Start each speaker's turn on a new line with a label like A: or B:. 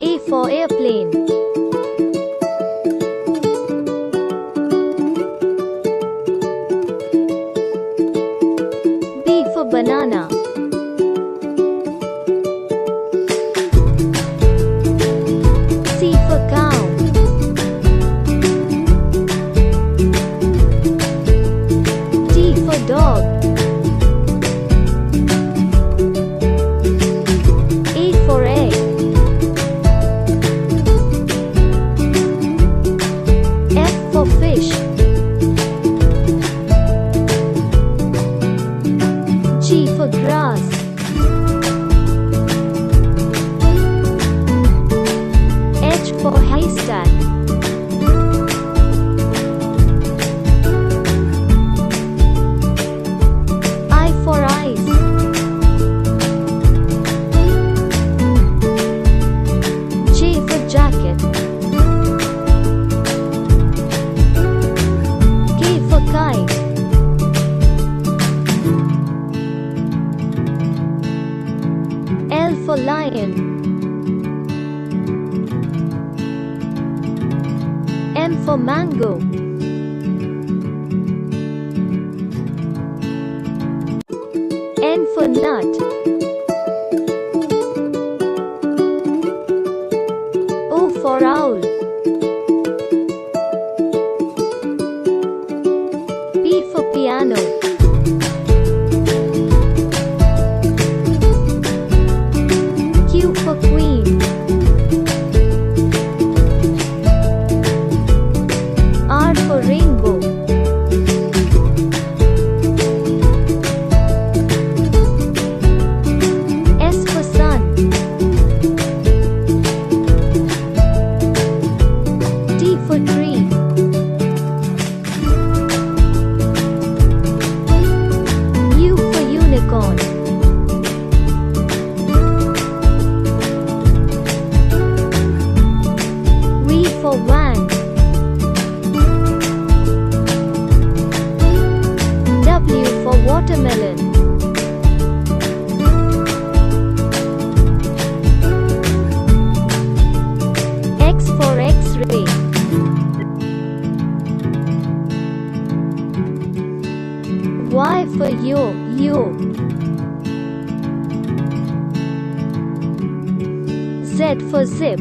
A: A for airplane. B for banana. C for cow. D for dog. E for egg. F for fish. G for grass. H for haystack. I for eyes. J for jacket. K for kite. L for lion. M for mango. N for nut. O for owl. P for piano. Q for queen. R for rainbow. S for sun. T for tree. U for unicorn. V for van. W for watermelon. X for X-ray. Y for yo. Z for zip.